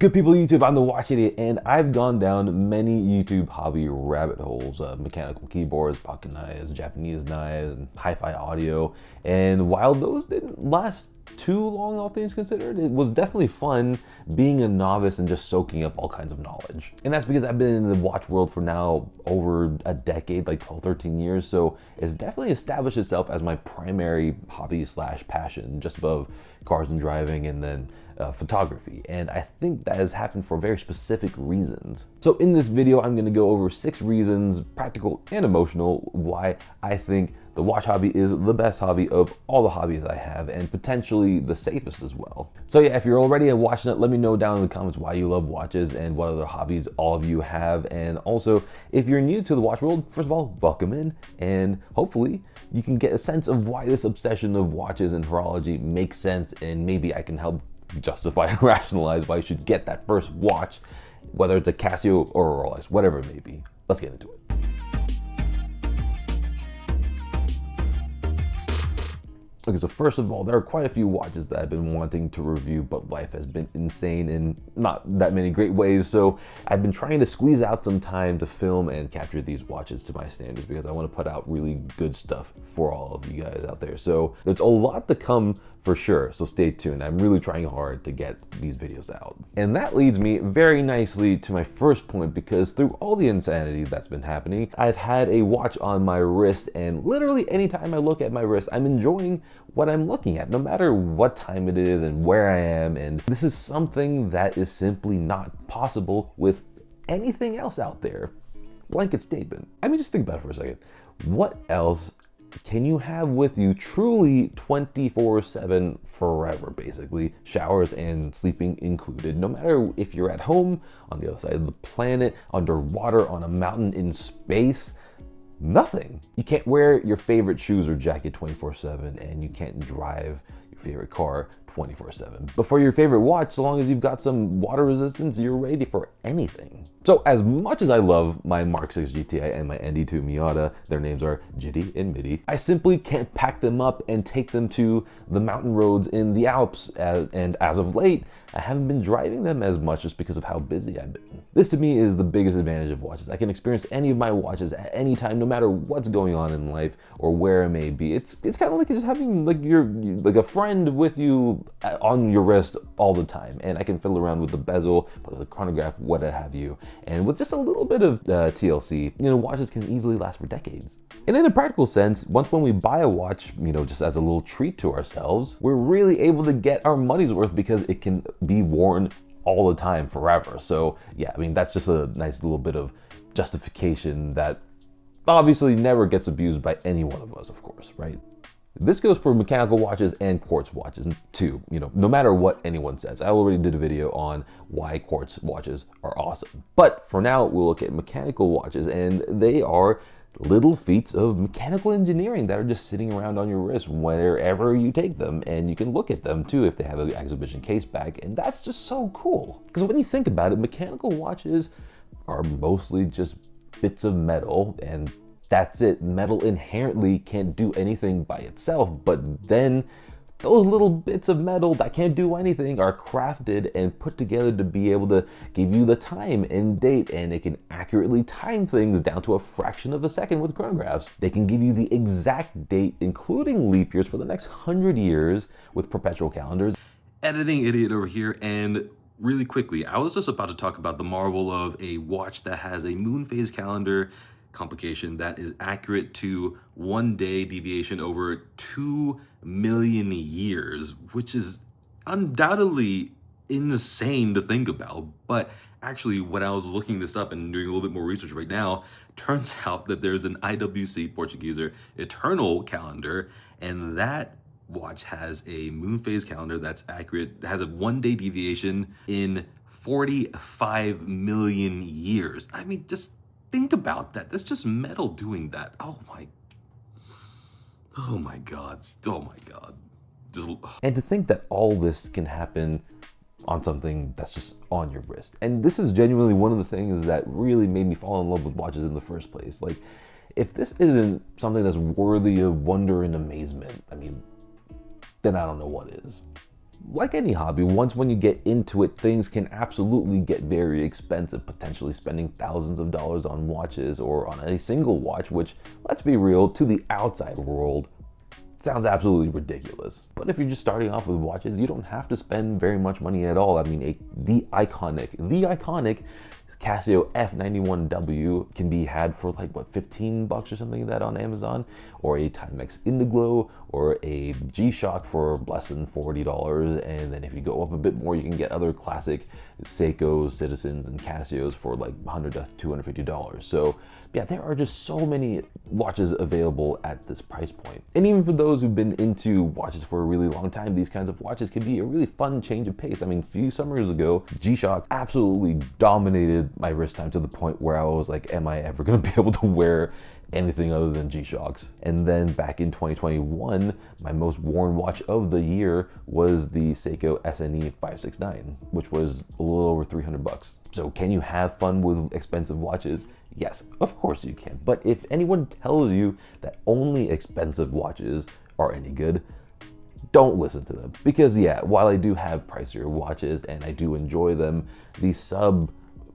Good people of YouTube, I'm the Watch Idiot, and I've gone down many YouTube hobby rabbit holes. Mechanical keyboards, pocket knives, Japanese knives, and hi-fi audio. And while those didn't last too long, all things considered, it was definitely fun being a novice and just soaking up all kinds of knowledge. And that's because I've been in the watch world for now over a decade, like 12, 13 years. So it's definitely established itself as my primary hobby slash passion, just above cars and driving and then photography. And I think that has happened for very specific reasons. So in this video, I'm gonna go over 6 reasons, practical and emotional, why I think the watch hobby is the best hobby of all the hobbies I have, and potentially the safest as well. So yeah, if you're already a watch nut, let me know down in the comments why you love watches and what other hobbies all of you have. And also, if you're new to the watch world, first of all, welcome in, and hopefully you can get a sense of why this obsession of watches and horology makes sense, and maybe I can help justify and rationalize why you should get that first watch, whether it's a Casio or a Rolex, whatever it may be. Let's get into it. Okay, so first of all, there are quite a few watches that I've been wanting to review, but life has been insane in not that many great ways. So I've been trying to squeeze out some time to film and capture these watches to my standards because I want to put out really good stuff for all of you guys out there. So there's a lot to come for sure, so stay tuned. I'm really trying hard to get these videos out. And that leads me very nicely to my first point, because through all the insanity that's been happening, I've had a watch on my wrist, and literally anytime I look at my wrist, I'm enjoying what I'm looking at, no matter what time it is and where I am. And this is something that is simply not possible with anything else out there. Blanket statement. I mean, just think about it for a second. What else can you have with you truly 24/7 forever, basically, showers and sleeping included, no matter if you're at home, on the other side of the planet, underwater, on a mountain, in space? Nothing. You can't wear your favorite shoes or jacket 24/7, and you can't drive your favorite car 24/7. But for your favorite watch, so long as you've got some water resistance, you're ready for anything. So as much as I love my Mark 6 GTI and my ND2 Miata, their names are Jitty and Mitty, I simply can't pack them up and take them to the mountain roads in the Alps, and as of late, I haven't been driving them as much just because of how busy I've been. This to me is the biggest advantage of watches. I can experience any of my watches at any time, no matter what's going on in life or where it may be. It's kind of like just having like a friend with you on your wrist all the time, and I can fiddle around with the bezel, with the chronograph, what have you. And with just a little bit of TLC, watches can easily last for decades. And in a practical sense, when we buy a watch, just as a little treat to ourselves, we're really able to get our money's worth because it can be worn all the time forever. So yeah, I mean, that's just a nice little bit of justification that obviously never gets abused by any one of us, of course, right? This goes for mechanical watches and quartz watches too, no matter what anyone says. I already did a video on why quartz watches are awesome. But for now, we'll look at mechanical watches, and they are little feats of mechanical engineering that are just sitting around on your wrist wherever you take them, and you can look at them too if they have an exhibition case back, and that's just so cool. Because when you think about it, mechanical watches are mostly just bits of metal, and that's it. Metal inherently can't do anything by itself, but then those little bits of metal that can't do anything are crafted and put together to be able to give you the time and date, and it can accurately time things down to a fraction of a second with chronographs. They can give you the exact date, including leap years, for the next 100 years with perpetual calendars. Editing idiot over here, and really quickly, I was just about to talk about the marvel of a watch that has a moon phase calendar complication that is accurate to 1 day deviation over 2 million years, which is undoubtedly insane to think about. But actually, when I was looking this up and doing a little bit more research right now, turns out that there's an IWC Portuguese eternal calendar, and that watch has a moon phase calendar that's accurate, has a 1 day deviation in 45 million years. I mean, just think about that. That's just metal doing that. Oh my God. Oh my God. And to think that all this can happen on something that's just on your wrist. And this is genuinely one of the things that really made me fall in love with watches in the first place. Like, if this isn't something that's worthy of wonder and amazement, I mean, then I don't know what is. like any hobby, when you get into it, things can absolutely get very expensive, potentially spending thousands of dollars on watches or on a single watch, which, let's be real, to the outside world, sounds absolutely ridiculous. But if you're just starting off with watches, you don't have to spend very much money at all. I mean, the iconic Casio F91W can be had for like, what, 15 bucks or something like that on Amazon, or a Timex Indiglo, or a G-Shock for less than $40. And then if you go up a bit more, you can get other classic Seikos, Citizens, and Casios for like $100 to $250. So yeah, there are just so many watches available at this price point. And even for those who've been into watches for a really long time, these kinds of watches can be a really fun change of pace. I mean, a few summers ago, G-Shock absolutely dominated my wrist time to the point where I was like, am I ever gonna be able to wear anything other than G-Shocks? And then back in 2021, my most worn watch of the year was the Seiko SNE 569, which was a little over 300 bucks. So can you have fun with expensive watches? Yes, of course you can. But if anyone tells you that only expensive watches are any good, don't listen to them. Because yeah, while I do have pricier watches and I do enjoy them, the sub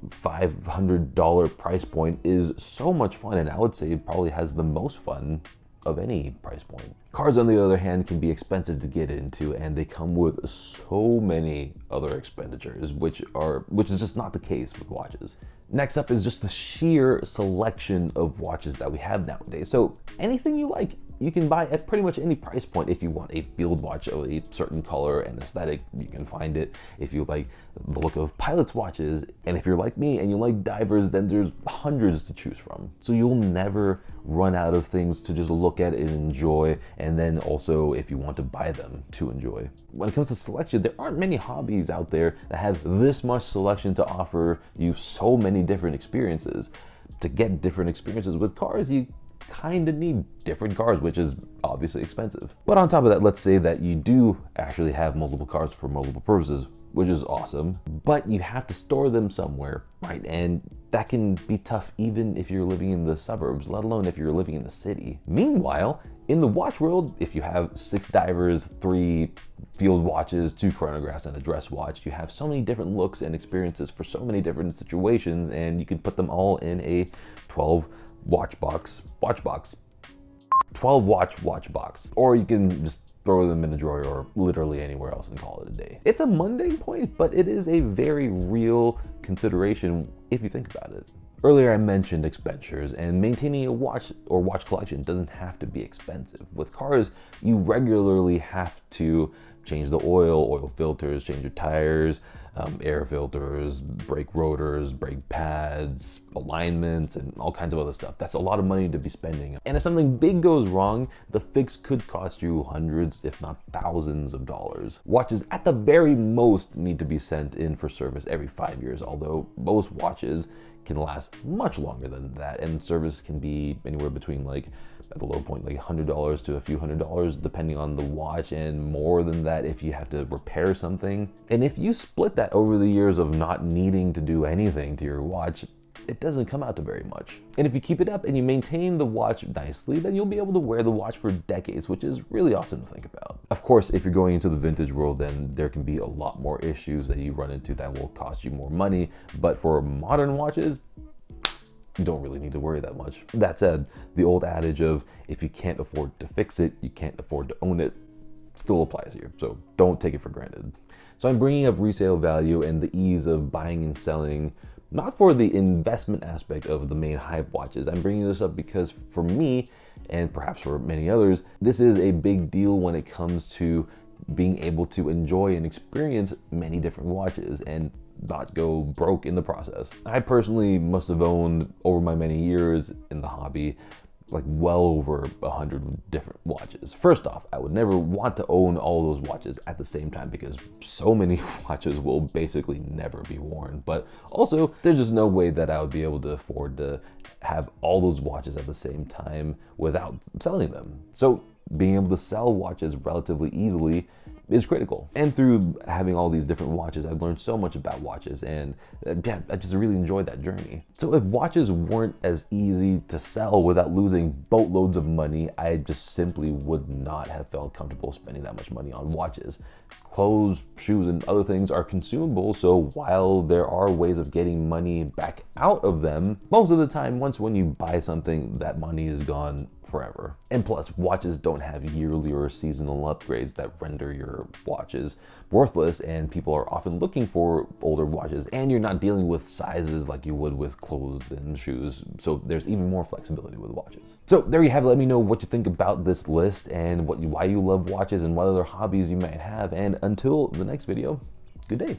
$500 price point is so much fun, and I would say it probably has the most fun of any price point. Cars, on the other hand, can be expensive to get into, and they come with so many other expenditures, which is just not the case with watches. Next up is just the sheer selection of watches that we have nowadays. So anything you like, you can buy at pretty much any price point. If you want a field watch of a certain color and aesthetic, you can find it. If you like the look of pilot's watches, and if you're like me and you like divers, then there's hundreds to choose from. So you'll never run out of things to just look at and enjoy, and then also if you want to buy them to enjoy. When it comes to selection, there aren't many hobbies out there that have this much selection to offer you so many different experiences. To get different experiences with cars, you kind of need different cars, which is obviously expensive. But on top of that, let's say that you do actually have multiple cars for multiple purposes, which is awesome, but you have to store them somewhere, right? And that can be tough even if you're living in the suburbs, let alone if you're living in the city. Meanwhile, in the watch world, if you have 6 divers, 3 field watches, 2 chronographs, and a dress watch, you have so many different looks and experiences for so many different situations, and you can put them all in a 12 watch box, 12 watch box, or you can just throw them in a drawer or literally anywhere else and call it a day. It's a mundane point, but it is a very real consideration if you think about it. Earlier I mentioned expenditures, and maintaining a watch or watch collection doesn't have to be expensive. With cars, you regularly have to change the oil filters, change your tires, air filters, brake rotors, brake pads, alignments, and all kinds of other stuff. That's a lot of money to be spending. And if something big goes wrong, the fix could cost you hundreds, if not thousands of dollars. Watches at the very most need to be sent in for service every 5 years, although most watches can last much longer than that, and service can be anywhere between, like, at the low point, like $100 to a few $100, depending on the watch, and more than that if you have to repair something. And if you split that over the years of not needing to do anything to your watch, it doesn't come out to very much. And if you keep it up and you maintain the watch nicely, then you'll be able to wear the watch for decades, which is really awesome to think about. Of course, if you're going into the vintage world, then there can be a lot more issues that you run into that will cost you more money. But for modern watches, you don't really need to worry that much. That said, the old adage of if you can't afford to fix it, you can't afford to own it still applies here. So don't take it for granted. So I'm bringing up resale value and the ease of buying and selling, not for the investment aspect of the main hype watches. I'm bringing this up because for me, and perhaps for many others, this is a big deal when it comes to being able to enjoy and experience many different watches and not go broke in the process. I personally must have owned, over my many years in the hobby, like well over 100 different watches. First off, I would never want to own all those watches at the same time because so many watches will basically never be worn. But also, there's just no way that I would be able to afford to have all those watches at the same time without selling them. So being able to sell watches relatively easily is critical. And through having all these different watches, I've learned so much about watches, and yeah, I just really enjoyed that journey. So if watches weren't as easy to sell without losing boatloads of money, I just simply would not have felt comfortable spending that much money on watches. clothes, shoes, and other things are consumable, so while there are ways of getting money back out of them, most of the time, once when you buy something, that money is gone forever. And plus, watches don't have yearly or seasonal upgrades that render your watches worthless, and people are often looking for older watches, and you're not dealing with sizes like you would with clothes and shoes, so there's even more flexibility with watches. So there you have it. Let me know what you think about this list and why you love watches and what other hobbies you might have, and until the next video, good day.